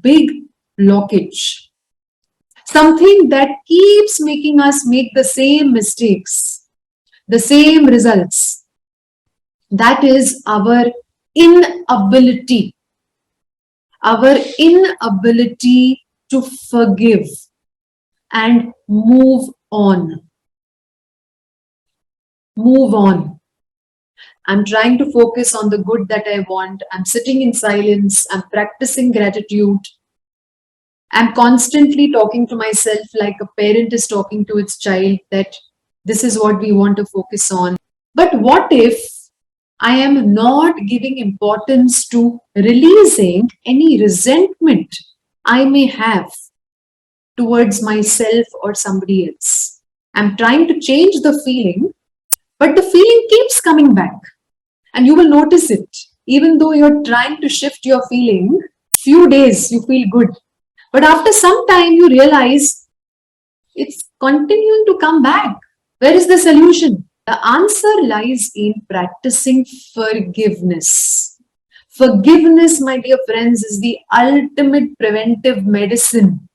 big blockage. Something that keeps making us make the same mistakes, the same results. That is our inability to forgive and move on. Move on. I'm trying to focus on the good that I want. I'm sitting in silence. I'm practicing gratitude. I'm constantly talking to myself like a parent is talking to its child that this is what we want to focus on. But what if I am not giving importance to releasing any resentment I may have towards myself or somebody else? I'm trying to change the feeling, but the feeling keeps coming back. And you will notice it. Even though you're trying to shift your feeling, few days you feel good. But after some time you realize it's continuing to come back. Where is the solution? The answer lies in practicing forgiveness. Forgiveness, my dear friends, is the ultimate preventive medicine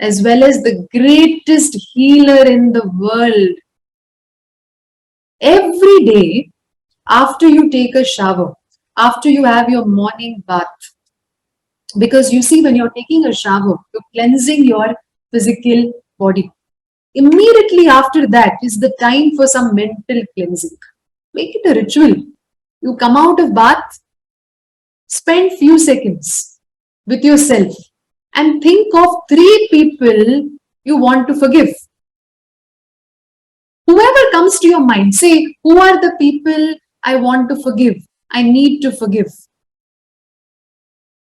as well as the greatest healer in the world. Every day, after you take a shower, after you have your morning bath, because you see, when you're taking a shower, you're cleansing your physical body. Immediately after that is the time for some mental cleansing. Make it a ritual. You come out of bath, spend few seconds with yourself and think of 3 people you want to forgive. Whoever comes to your mind, say, who are the people I want to forgive? I need to forgive.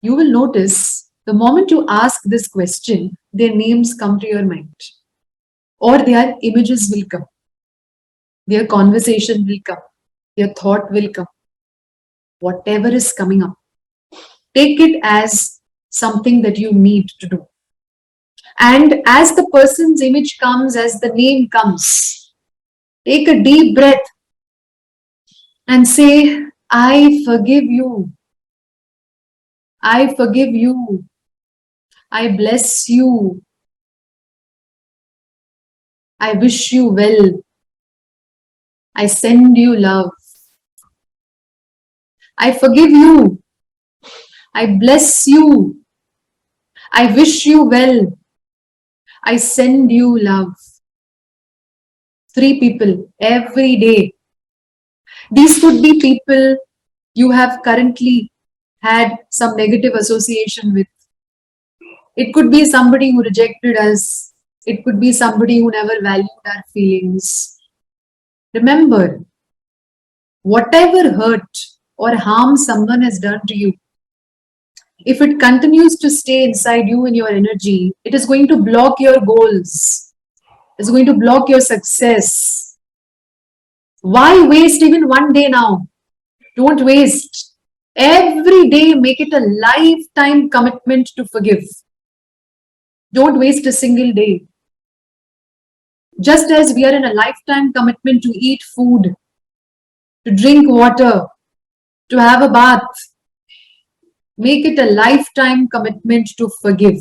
You will notice the moment you ask this question, their names come to your mind. Or their images will come. Their conversation will come. Their thought will come. Whatever is coming up, take it as something that you need to do. And as the person's image comes, as the name comes, take a deep breath and say, I forgive you. I forgive you. I bless you. I wish you well. I send you love. I forgive you. I bless you. I wish you well. I send you love. 3 people every day. These could be people you have currently had some negative association with. It could be somebody who rejected us. It could be somebody who never valued our feelings. Remember, whatever hurt or harm someone has done to you, if it continues to stay inside you in your energy, it is going to block your goals. It's going to block your success. Why waste even one day now? Don't waste. Every day, make it a lifetime commitment to forgive. Don't waste a single day. Just as we are in a lifetime commitment to eat food, to drink water, to have a bath, make it a lifetime commitment to forgive.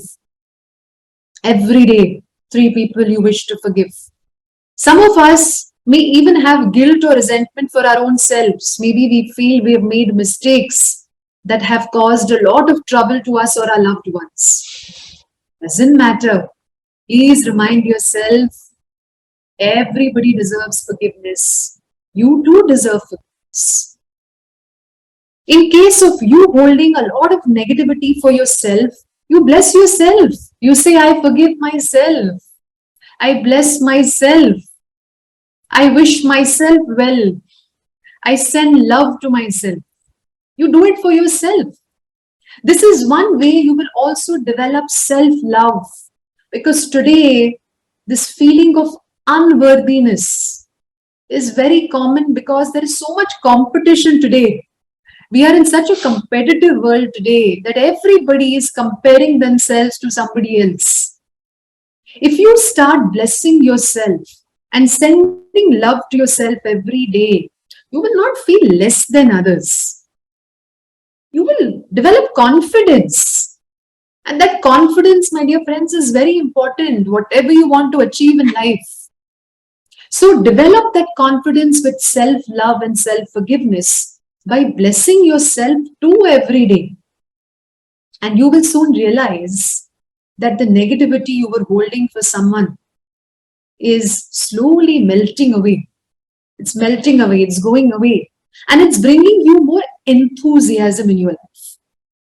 Every day, 3 people you wish to forgive. Some of us may even have guilt or resentment for our own selves. Maybe we feel we have made mistakes that have caused a lot of trouble to us or our loved ones. Doesn't matter. Please remind yourself, everybody deserves forgiveness. You too deserve forgiveness. In case of you holding a lot of negativity for yourself, you bless yourself. You say, I forgive myself. I bless myself. I wish myself well. I send love to myself. You do it for yourself. This is one way you will also develop self-love. Because today, this feeling of unworthiness is very common because there is so much competition today. We are in such a competitive world today that everybody is comparing themselves to somebody else. If you start blessing yourself and sending love to yourself every day, you will not feel less than others. You will develop confidence. And that confidence, my dear friends, is very important, whatever you want to achieve in life. So develop that confidence with self-love and self-forgiveness by blessing yourself too every day. And you will soon realize that the negativity you were holding for someone is slowly melting away. It's melting away, it's going away. And it's bringing you more enthusiasm in your life.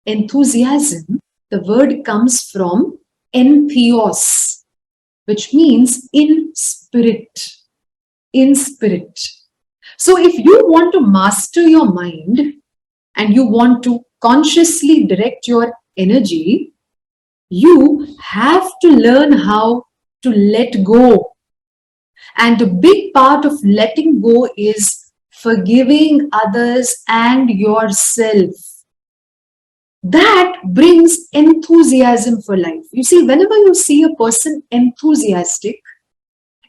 Enthusiasm, the word comes from entheos, which means in spirit. In spirit. So if you want to master your mind and you want to consciously direct your energy, you have to learn how to let go. And a big part of letting go is forgiving others and yourself. That brings enthusiasm for life. You see, whenever you see a person enthusiastic,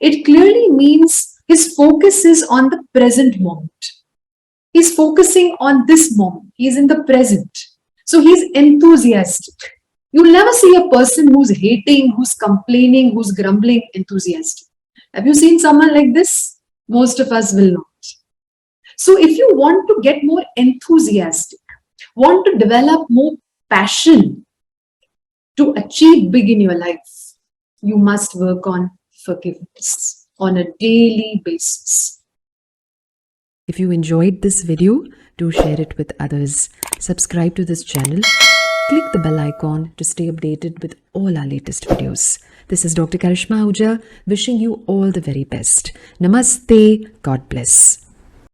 it clearly means his focus is on the present moment. He's focusing on this moment. He's in the present. So he's enthusiastic. You'll never see a person who's hating, who's complaining, who's grumbling, enthusiastic. Have you seen someone like this? Most of us will not. So if you want to get more enthusiastic, want to develop more passion to achieve big in your life, you must work on forgiveness on a daily basis. If you enjoyed this video, do share it with others. Subscribe to this channel. Click the bell icon to stay updated with all our latest videos. This is Dr. Karishma Ahuja wishing you all the very best. Namaste. God bless.